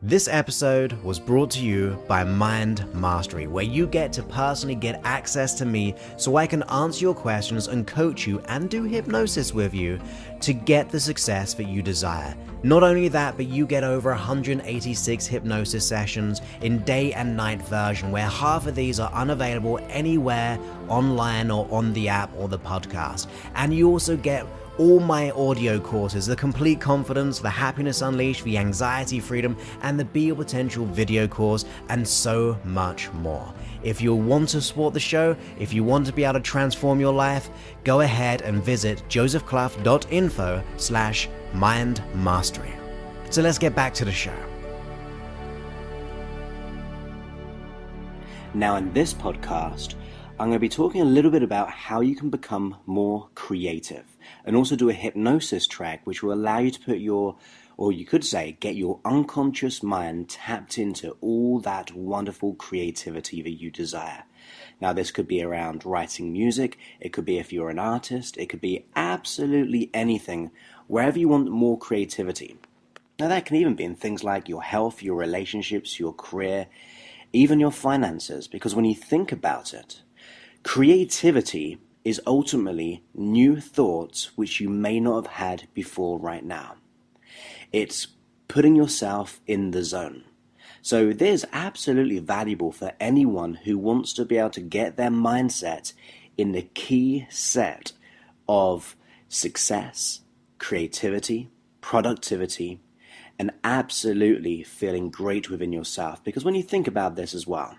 This episode was brought to you by Mind Mastery, where you get to personally get access to me so I can answer your questions and coach you and do hypnosis with you to get the success that you desire. Not only that, but you get over 186 hypnosis sessions in day and night version, where half of these are unavailable anywhere online or on the app or the podcast. And you also get all my audio courses, the Complete Confidence, the Happiness Unleashed, the Anxiety Freedom, and the Be Your Potential video course, and so much more. If you want to support the show, if you want to be able to transform your life, go ahead and visit josephclough.info/mindmastery. So let's get back to the show. Now in this podcast, I'm going to be talking a little bit about how you can become more creative and also do a hypnosis track which will allow you to put your, or you could say, get your unconscious mind tapped into all that wonderful creativity that you desire. Now this could be around writing music, it could be if you're an artist, it could be absolutely anything, wherever you want more creativity. Now that can even be in things like your health, your relationships, your career, even your finances, because when you think about it, creativity is ultimately new thoughts which you may not have had before right now. It's putting yourself in the zone. So this is absolutely valuable for anyone who wants to be able to get their mindset in the key set of success, creativity, productivity, and absolutely feeling great within yourself. Because when you think about this as well,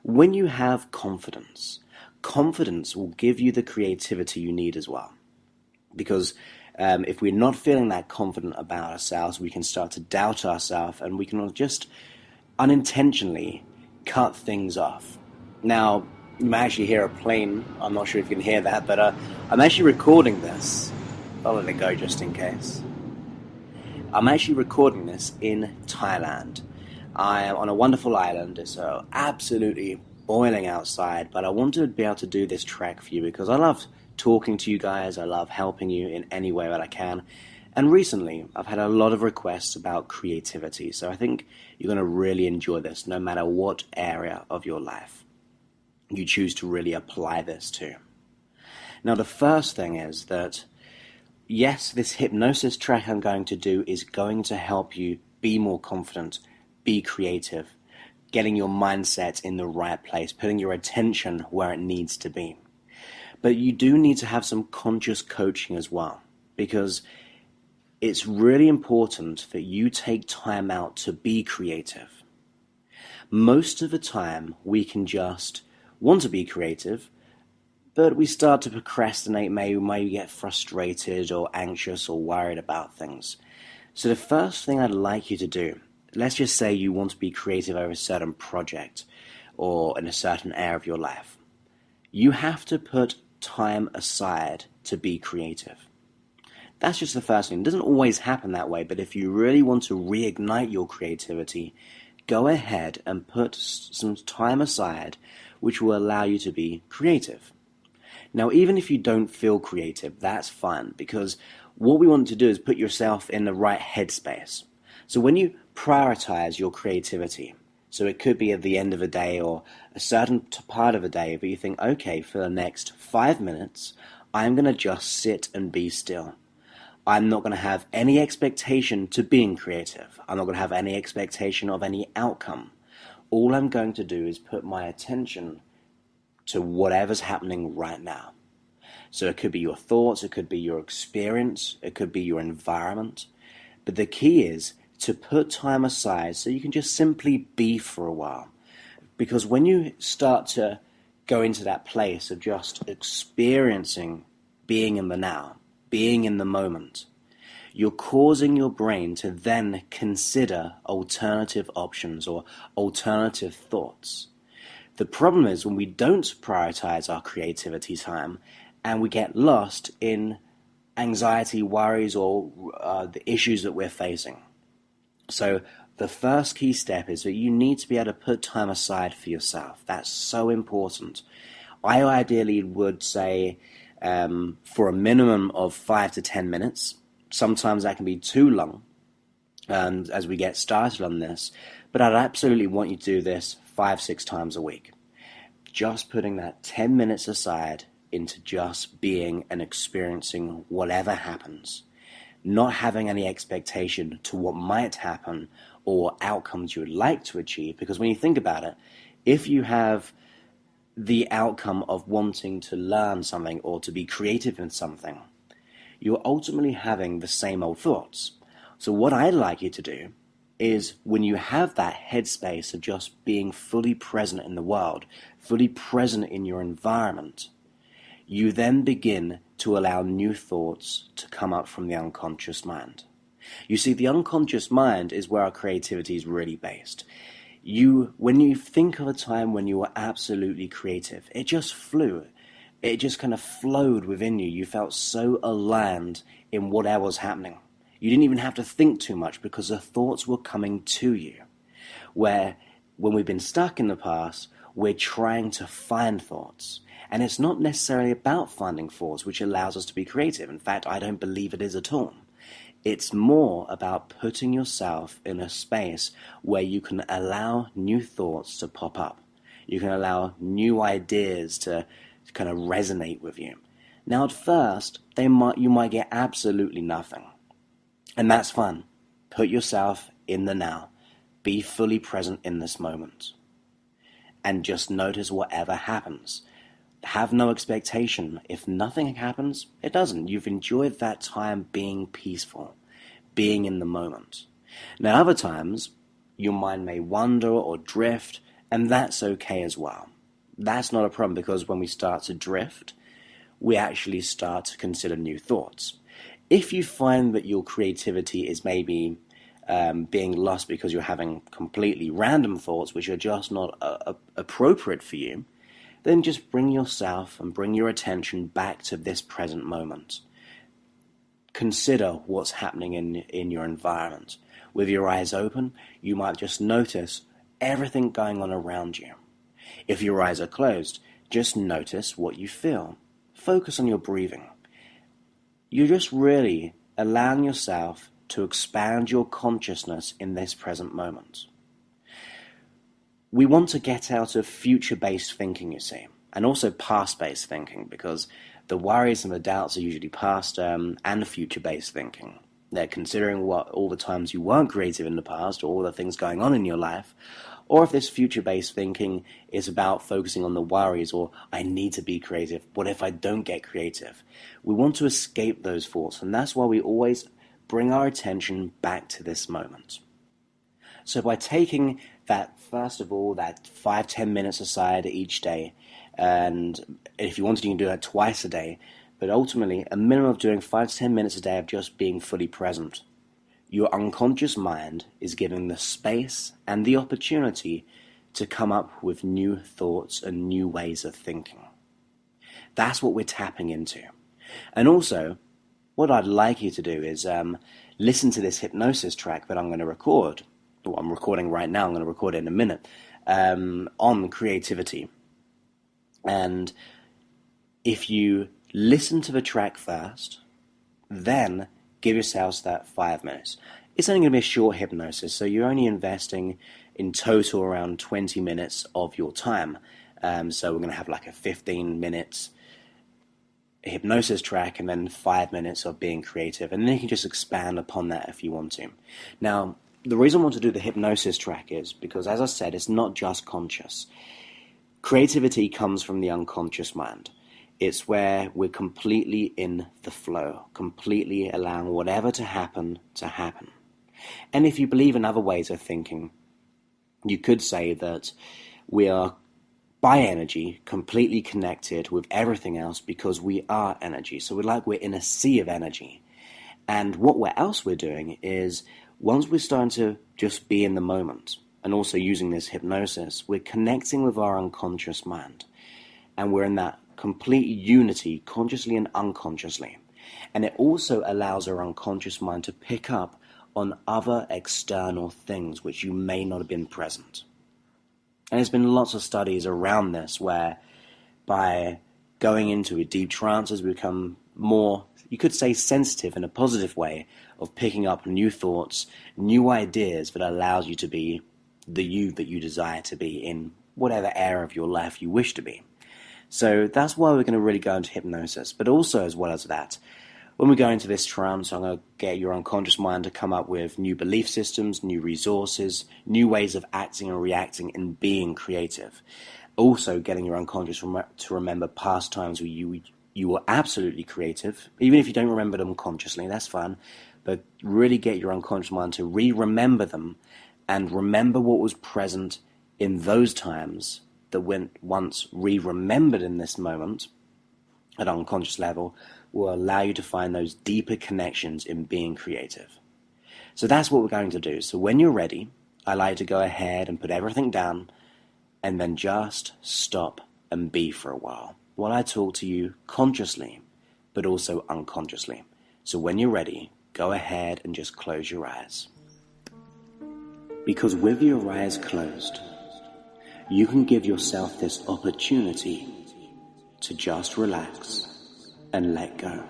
when you have confidence will give you the creativity you need as well. Because if we're not feeling that confident about ourselves, we can start to doubt ourselves and we can just unintentionally cut things off. Now, you may actually hear a plane. I'm not sure if you can hear that, but I'm actually recording this. I'll let it go just in case. I'm actually recording this in Thailand. I am on a wonderful island. It's absolutely boiling outside, but I wanted to be able to do this track for you because I love talking to you guys. I love helping you in any way that I can. And recently, I've had a lot of requests about creativity, so I think you're going to really enjoy this no matter what area of your life you choose to really apply this to. Now, the first thing is that, yes, this hypnosis track I'm going to do is going to help you be more confident, be creative, getting your mindset in the right place, putting your attention where it needs to be. But you do need to have some conscious coaching as well, because it's really important that you take time out to be creative. Most of the time, we can just want to be creative, but we start to procrastinate, maybe get frustrated or anxious or worried about things. So the first thing I'd like you to do, let's just say you want to be creative over a certain project or in a certain area of your life. You have to put time aside to be creative. That's just the first thing. It doesn't always happen that way, but if you really want to reignite your creativity, go ahead and put some time aside which will allow you to be creative. Now, even if you don't feel creative, that's fine, because what we want to do is put yourself in the right headspace. So when you prioritize your creativity, so it could be at the end of a day or a certain part of a day, but you think, okay, for the next 5 minutes, I'm going to just sit and be still. I'm not going to have any expectation to being creative. I'm not going to have any expectation of any outcome. All I'm going to do is put my attention to whatever's happening right now. So it could be your thoughts, it could be your experience, it could be your environment. But the key is to put time aside so you can just simply be for a while. Because when you start to go into that place of just experiencing being in the now, being in the moment, you're causing your brain to then consider alternative options or alternative thoughts. The problem is when we don't prioritize our creativity time and we get lost in anxiety, worries, or the issues that we're facing. So the first key step is that you need to be able to put time aside for yourself. That's so important. I ideally would say for a minimum of 5 to 10 minutes. Sometimes that can be too long. as we get started on this, but I'd absolutely want you to do this 5-6 times a week. Just putting that 10 minutes aside into just being and experiencing whatever happens, not having any expectation to what might happen or outcomes you would like to achieve. Because when you think about it, if you have the outcome of wanting to learn something or to be creative in something, you're ultimately having the same old thoughts. So what I'd like you to do is, when you have that headspace of just being fully present in the world, fully present in your environment, you then begin to allow new thoughts to come up from the unconscious mind. You see, the unconscious mind is where our creativity is really based. When you think of a time when you were absolutely creative, it just flew. It just kind of flowed within you. You felt so aligned in whatever was happening. You didn't even have to think too much because the thoughts were coming to you. Where when we've been stuck in the past, we're trying to find thoughts. And it's not necessarily about finding thoughts which allows us to be creative. In fact, I don't believe it is at all. It's more about putting yourself in a space where you can allow new thoughts to pop up. You can allow new ideas to kind of resonate with you. Now, at first, you might get absolutely nothing. And that's fun. Put yourself in the now. Be fully present in this moment. And just notice whatever happens. Have no expectation. If nothing happens, it doesn't. You've enjoyed that time being peaceful, being in the moment. Now, other times, your mind may wander or drift, and that's okay as well. That's not a problem, because when we start to drift, we actually start to consider new thoughts. If you find that your creativity is maybe being lost because you're having completely random thoughts which are just not appropriate for you, then just bring yourself and bring your attention back to this present moment. Consider what's happening in your environment. With your eyes open, you might just notice everything going on around you. If your eyes are closed, just notice what you feel. Focus on your breathing. You're just really allowing yourself to expand your consciousness in this present moment. We want to get out of future-based thinking, you see, and also past-based thinking, because the worries and the doubts are usually past and future-based thinking. They're considering all the times you weren't creative in the past, or all the things going on in your life, or if this future-based thinking is about focusing on the worries, or I need to be creative, what if I don't get creative? We want to escape those thoughts, and that's why we always bring our attention back to this moment. So by taking that, first of all, that 5-10 minutes aside each day, and if you wanted, you can do that twice a day, but ultimately a minimum of doing 5-10 minutes a day of just being fully present. Your unconscious mind is given the space and the opportunity to come up with new thoughts and new ways of thinking. That's what we're tapping into. And also, what I'd like you to do is listen to this hypnosis track that I'm going to record. Well, I'm recording right now, I'm going to record it in a minute, on creativity. And if you listen to the track first, then give yourselves that 5 minutes. It's only going to be a short hypnosis, so you're only investing in total around 20 minutes of your time. So we're going to have like a 15 minutes hypnosis track and then 5 minutes of being creative. And then you can just expand upon that if you want to. Now, the reason I want to do the hypnosis track is because, as I said, it's not just conscious. Creativity comes from the unconscious mind. It's where we're completely in the flow, completely allowing whatever to happen to happen. And if you believe in other ways of thinking, you could say that we are, by energy, completely connected with everything else because we are energy. So we're in a sea of energy. And what else we're doing is, once we're starting to just be in the moment, and also using this hypnosis, we're connecting with our unconscious mind. And we're in that complete unity, consciously and unconsciously. And it also allows our unconscious mind to pick up on other external things which you may not have been present. And there's been lots of studies around this where by going into a deep trance as we become more, you could say, sensitive in a positive way of picking up new thoughts, new ideas that allows you to be the you that you desire to be in whatever area of your life you wish to be. So that's why we're going to really go into hypnosis. But also, as well as that, when we go into this trance, I'm going to get your unconscious mind to come up with new belief systems, new resources, new ways of acting and reacting and being creative. Also getting your unconscious to remember past times where you were absolutely creative. Even if you don't remember them consciously, that's fine. But really get your unconscious mind to remember them and remember what was present in those times that when once remembered in this moment at unconscious level will allow you to find those deeper connections in being creative. So that's what we're going to do. So when you're ready, I like you to go ahead and put everything down and then just stop and be for a while I talk to you consciously, but also unconsciously. So when you're ready, go ahead and just close your eyes. Because with your eyes closed, you can give yourself this opportunity to just relax and let go.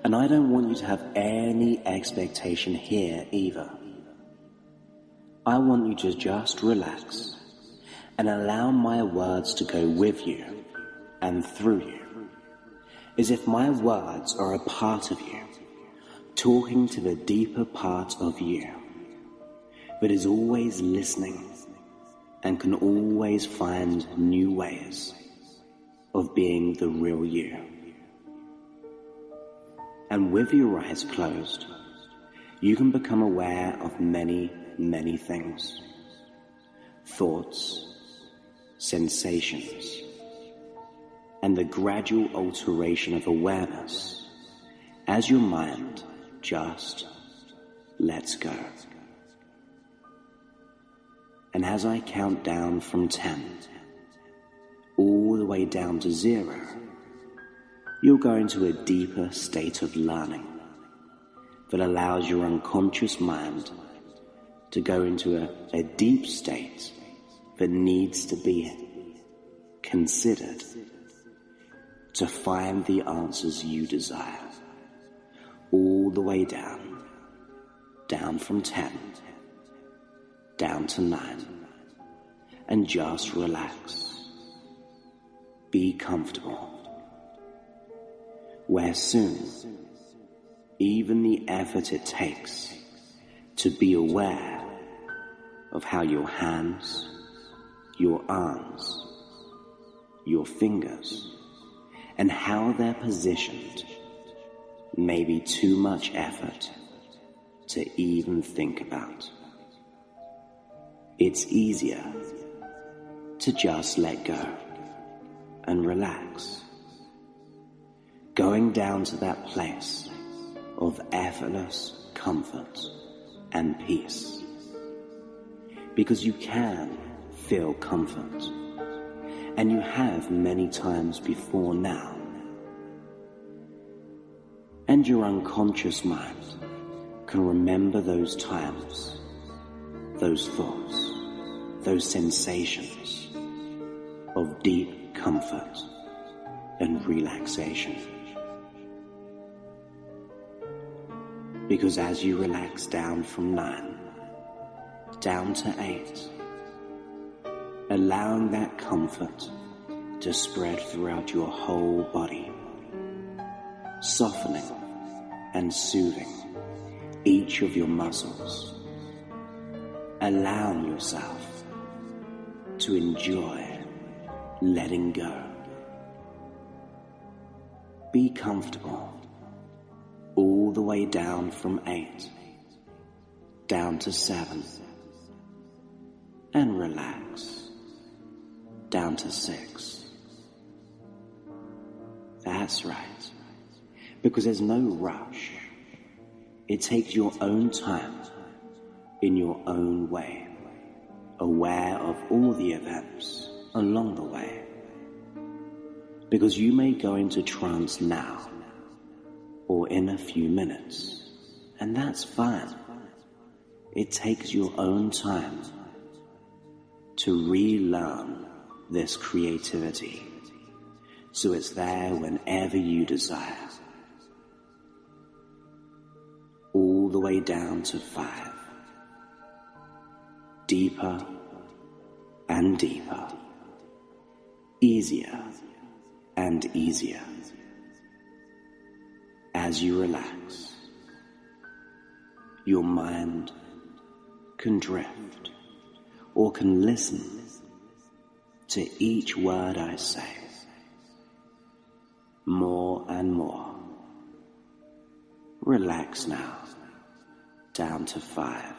And I don't want you to have any expectation here either. I want you to just relax and allow my words to go with you and through you, as if my words are a part of you, talking to the deeper part of you, but is always listening and can always find new ways of being the real you. And with your eyes closed, you can become aware of many, many things. Thoughts, sensations, and the gradual alteration of awareness as your mind just lets go. And as I count down from 10, all the way down to 0, you'll go into a deeper state of learning that allows your unconscious mind to go into a deep state that needs to be considered to find the answers you desire. All the way down from 10, down to 9, and just relax. Be comfortable. Where soon, even the effort it takes to be aware of how your hands, your arms, your fingers, and how they're positioned may be too much effort to even think about. It's easier to just let go and relax, going down to that place of effortless comfort and peace, because you can feel comfort, and you have many times before now. And your unconscious mind can remember those times, those thoughts, those sensations of deep comfort and relaxation. Because as you relax down from 9, down to 8, allowing that comfort to spread throughout your whole body, softening and soothing each of your muscles, allowing yourself to enjoy letting go. Be comfortable all the way down from 8, down to 7, and relax down to 6. That's right, because there's no rush. It takes your own time, in your own way, aware of all the events along the way. Because you may go into trance now, or in a few minutes, and that's fine. It takes your own time to relearn this creativity, so it's there whenever you desire. All the way down to 5. Deeper and deeper. Easier and easier. As you relax, your mind can drift or can listen to each word I say more and more. Relax now, down to 5.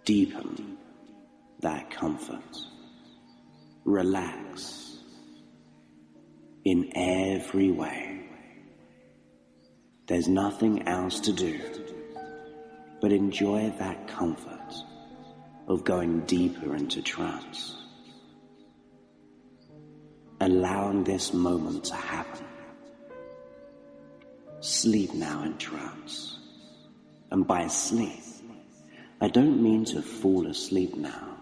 Deepen that comfort. Relax in every way. There's nothing else to do but enjoy that comfort of going deeper into trance. Allowing this moment to happen. Sleep now in trance. And by sleep, I don't mean to fall asleep now,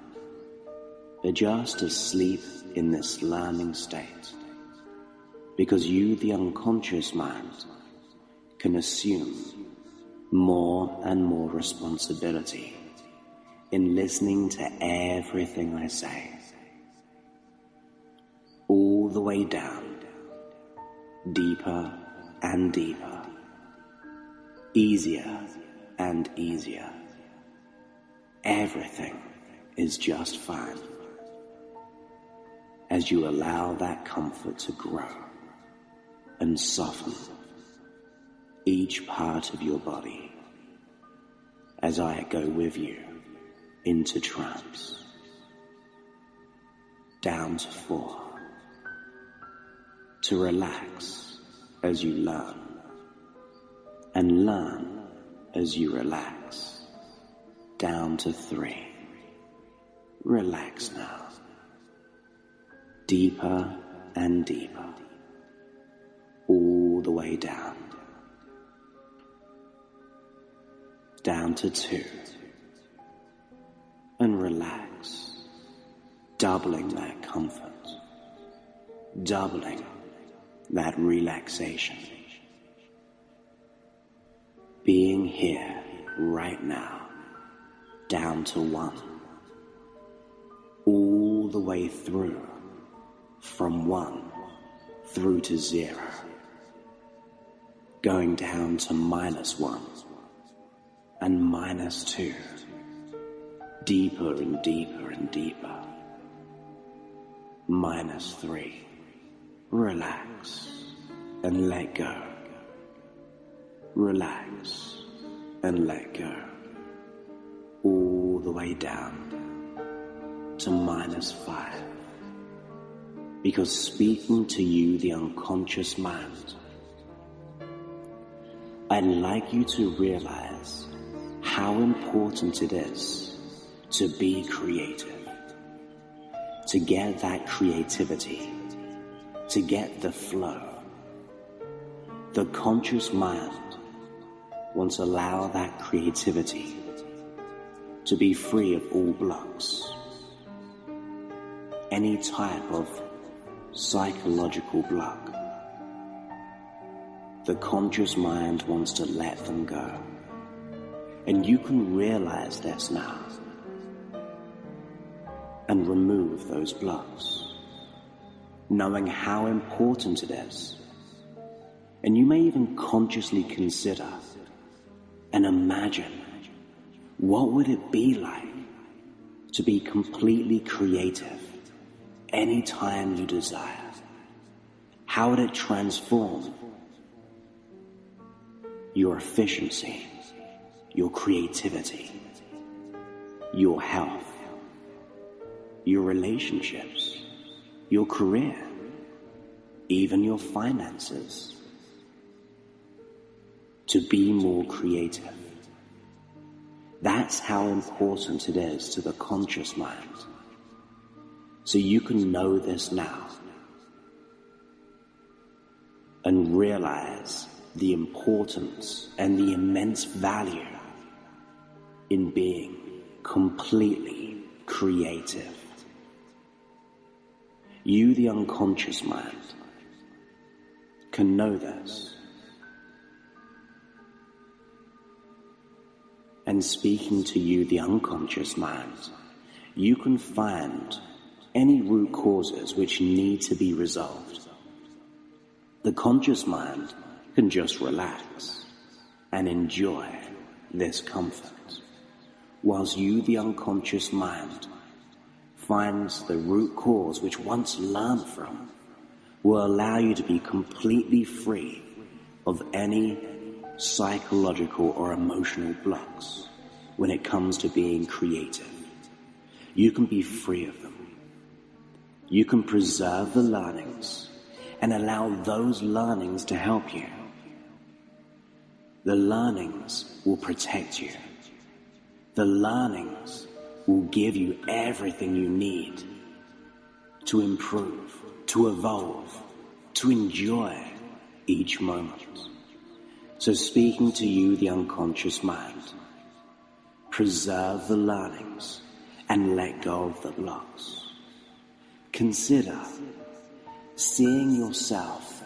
but just to sleep in this learning state. Because you, the unconscious mind, can assume more and more responsibility in listening to everything I say. All the way down, deeper and deeper, easier and easier. Everything is just fine as you allow that comfort to grow and soften each part of your body as I go with you into trance. Down to 4. To relax as you learn, and learn as you relax. Down to 3. Relax now. Deeper and deeper. All the way down. Down to 2. And relax. Doubling that comfort. Doubling that relaxation. Being here right now. Down to 1. All the way through. From 1 through to 0. Going down to -1 and -2. Deeper and deeper and deeper. -3. Relax and let go. Relax and let go. All the way down to -5. Because speaking to you, the unconscious mind, I'd like you to realize how important it is to be creative, to get that creativity, to get the flow. The conscious mind wants to allow that creativity to be free of all blocks. Any type of psychological block. The conscious mind wants to let them go. And you can realize this now and remove those blocks, knowing how important it is. And you may even consciously consider and imagine, what would it be like to be completely creative anytime you desire? How would it transform your efficiency, your creativity, your health, your relationships, your career, even your finances? To be more creative. That's how important it is to the conscious mind. So you can know this now and realize the importance and the immense value in being completely creative. You, the unconscious mind, can know this. And speaking to you, the unconscious mind, you can find any root causes which need to be resolved. The conscious mind can just relax and enjoy this comfort, whilst you, the unconscious mind, finds the root cause which once learned from will allow you to be completely free of any psychological or emotional blocks when it comes to being creative. You can be free of them. You can preserve the learnings and allow those learnings to help you. The learnings will protect you. The learnings will give you everything you need to improve, to evolve, to enjoy each moment. So speaking to you, the unconscious mind, preserve the learnings and let go of the blocks. Consider seeing yourself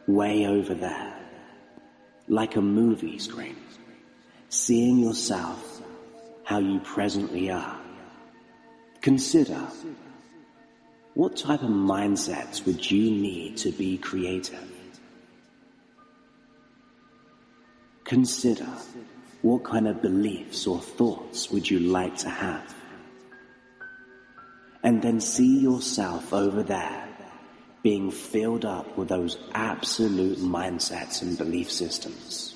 way over there, like a movie screen, seeing yourself how you presently are. Consider, what type of mindsets would you need to be creative? Consider, what kind of beliefs or thoughts would you like to have? And then see yourself over there being filled up with those absolute mindsets and belief systems.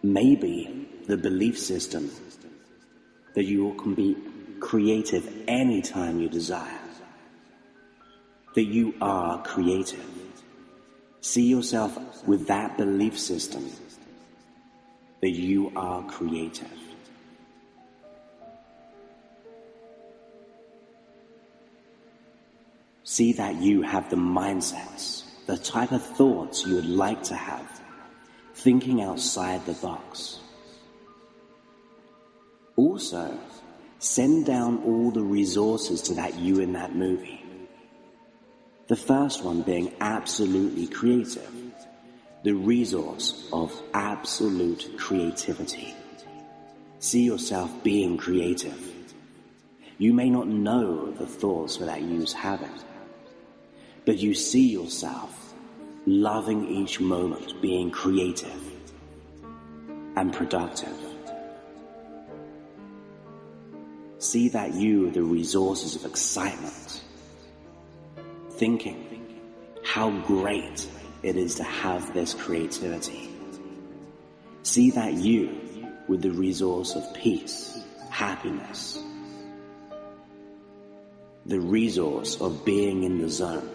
Maybe the belief system that you can be creative anytime you desire, that you are creative. See yourself with that belief system, that you are creative. See that you have the mindsets, the type of thoughts you would like to have, thinking outside the box. Also, send down all the resources to that you in that movie. The first one being absolutely creative, the resource of absolute creativity. See yourself being creative. You may not know the thoughts that you's having, but you see yourself loving each moment, being creative and productive. See that you are the resources of excitement, thinking how great it is to have this creativity. See that you with the resource of peace, happiness, the resource of being in the zone.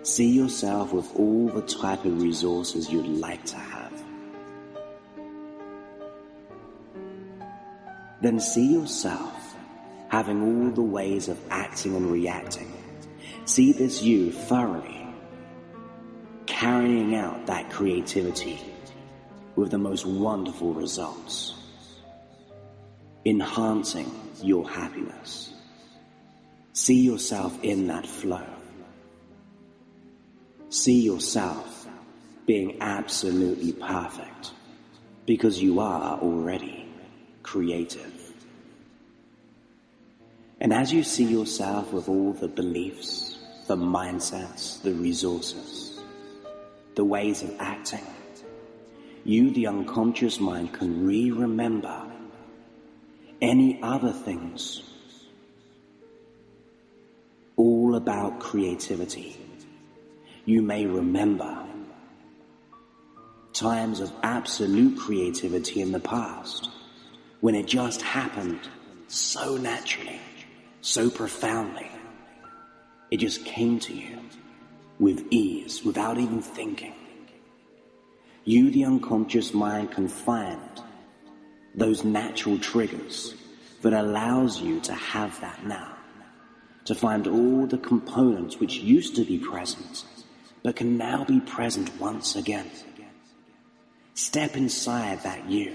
See yourself with all the type of resources you'd like to have. Then see yourself having all the ways of acting and reacting. See this you thoroughly carrying out that creativity with the most wonderful results, enhancing your happiness. See yourself in that flow. See yourself being absolutely perfect because you are already creative. And as you see yourself with all the beliefs, the mindsets, the resources, the ways of acting, you, the unconscious mind, can remember any other things all about creativity. You may remember times of absolute creativity in the past when it just happened so naturally, so profoundly. It just came to you with ease, without even thinking. You, the unconscious mind, can find those natural triggers that allows you to have that now, to find all the components which used to be present but can now be present once again. Step inside that you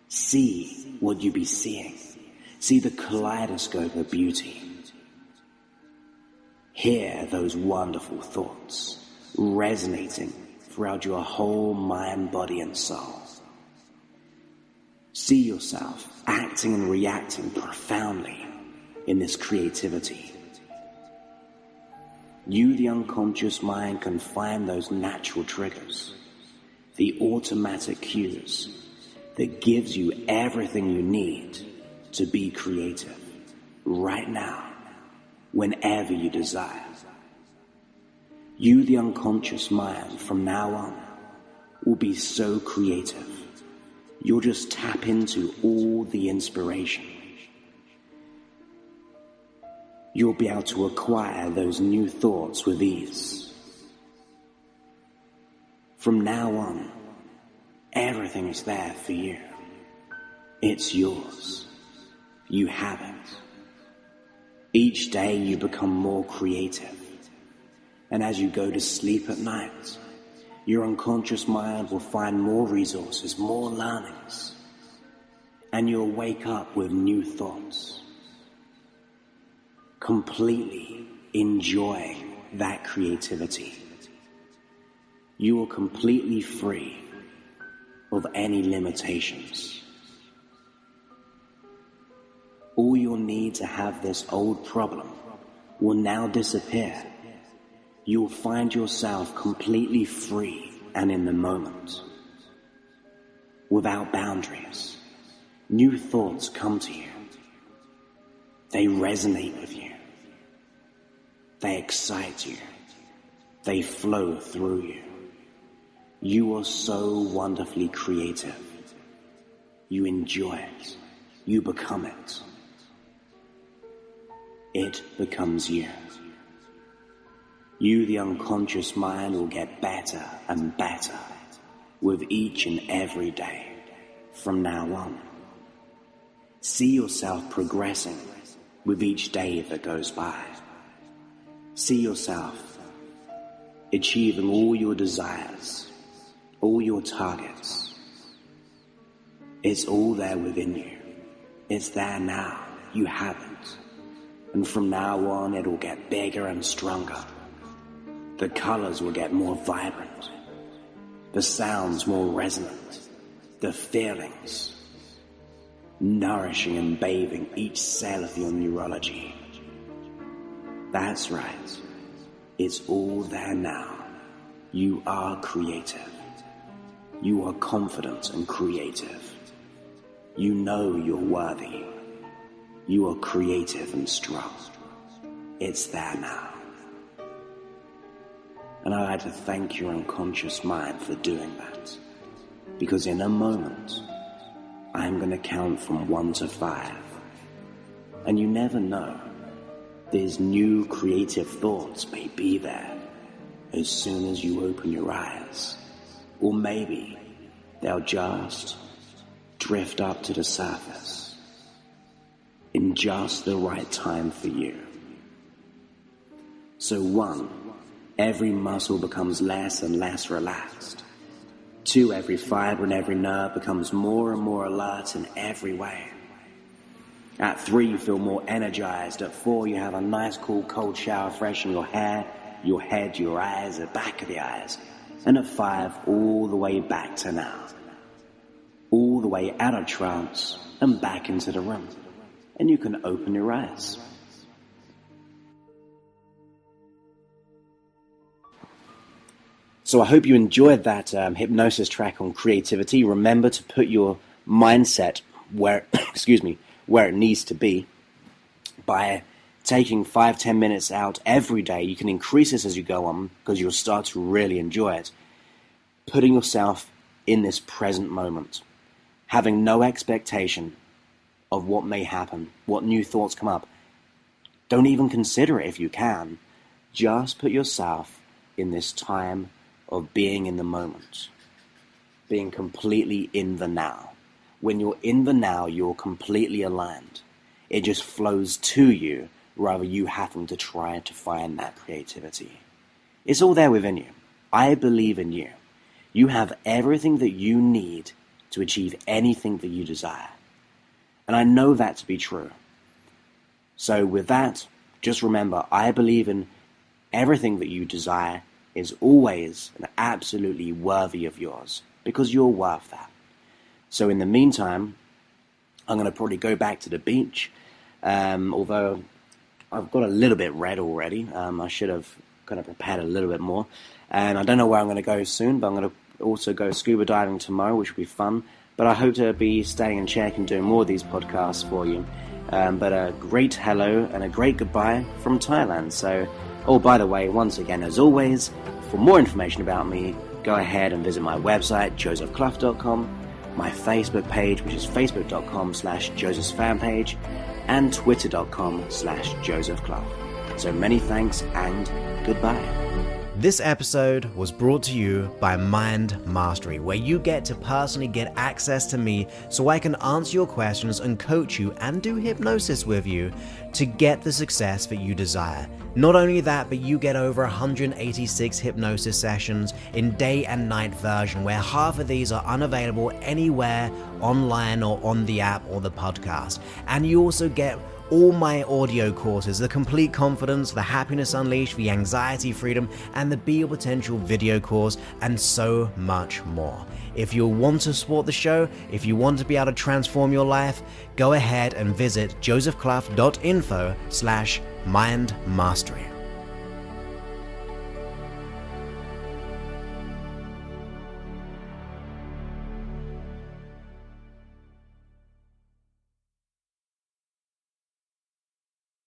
See what you be seeing. See the kaleidoscope of beauty. Hear those wonderful thoughts resonating throughout your whole mind, body, and soul. See yourself acting and reacting profoundly in this creativity. You, the unconscious mind, can find those natural triggers, the automatic cues that gives you everything you need to be creative right now, whenever you desire. You, the unconscious mind, from now on, will be so creative. You'll just tap into all the inspiration. You'll be able to acquire those new thoughts with ease. From now on, everything is there for you. It's yours. You have it. Each day you become more creative. And as you go to sleep at night, your unconscious mind will find more resources, more learnings. And you'll wake up with new thoughts. Completely enjoy that creativity. You are completely free of any limitations. All you'll need to have this old problem will now disappear. You will find yourself completely free and in the moment. Without boundaries, new thoughts come to you. They resonate with you. They excite you. They flow through you. You are so wonderfully creative. You enjoy it. You become it. It becomes you. You, the unconscious mind, will get better and better with each and every day from now on. See yourself progressing with each day that goes by. See yourself achieving all your desires, all your targets. It's all there within you. It's there now. You have it. And from now on, it will get bigger and stronger. The colors will get more vibrant. The sounds more resonant. The feelings nourishing and bathing each cell of your neurology. That's right. It's all there now. You are creative. You are confident and creative. You know you're worthy. You are creative and strong. It's there now. And I'd like to thank your unconscious mind for doing that. Because in a moment, I'm going to count from 1 to 5. And you never know. These new creative thoughts may be there as soon as you open your eyes. Or maybe they'll just drift up to the surface in just the right time for you. So 1, every muscle becomes less and less relaxed. 2, every fiber and every nerve becomes more and more alert in every way. At 3, you feel more energized. At 4, you have a nice cool cold shower, freshen your hair, your head, your eyes, the back of the eyes. And at 5, all the way back to now. All the way out of trance and back into the room. And you can open your eyes. So I hope you enjoyed that hypnosis track on creativity. Remember to put your mindset where, where it needs to be by taking 5-10 minutes out every day. You can increase this as you go on because you'll start to really enjoy it. Putting yourself in this present moment, having no expectation of what may happen, what new thoughts come up. Don't even consider it if you can. Just put yourself in this time of being in the moment, being completely in the now. When you're in the now, you're completely aligned. It just flows to you rather you having to try to find that creativity. It's all there within you. I believe in you. You have everything that you need to achieve anything that you desire. And I know that to be true. So with that, just remember, I believe in everything that you desire is always and absolutely worthy of yours, because you're worth that. So in the meantime, I'm going to probably go back to the beach, although I've got a little bit red already. I should have kind of prepared a little bit more. And I don't know where I'm going to go soon, but I'm going to also go scuba diving tomorrow, which will be fun. But I hope to be staying in check and doing more of these podcasts for you. But a great hello and a great goodbye from Thailand. So, oh, by the way, once again, as always, for more information about me, go ahead and visit my website, josephclough.com, my Facebook page, which is facebook.com/josephsfanpage, and twitter.com/josephclough. So many thanks and goodbye. This episode was brought to you by Mind Mastery, where you get to personally get access to me so I can answer your questions and coach you and do hypnosis with you to get the success that you desire. Not only that, but you get over 186 hypnosis sessions in day and night version, where half of these are unavailable anywhere online or on the app or the podcast. And you also get all my audio courses, the Complete Confidence, the Happiness Unleashed, the Anxiety Freedom, and the Be Your Potential video course, and so much more. If you want to support the show, if you want to be able to transform your life, go ahead and visit josephclough.info/mindmastery.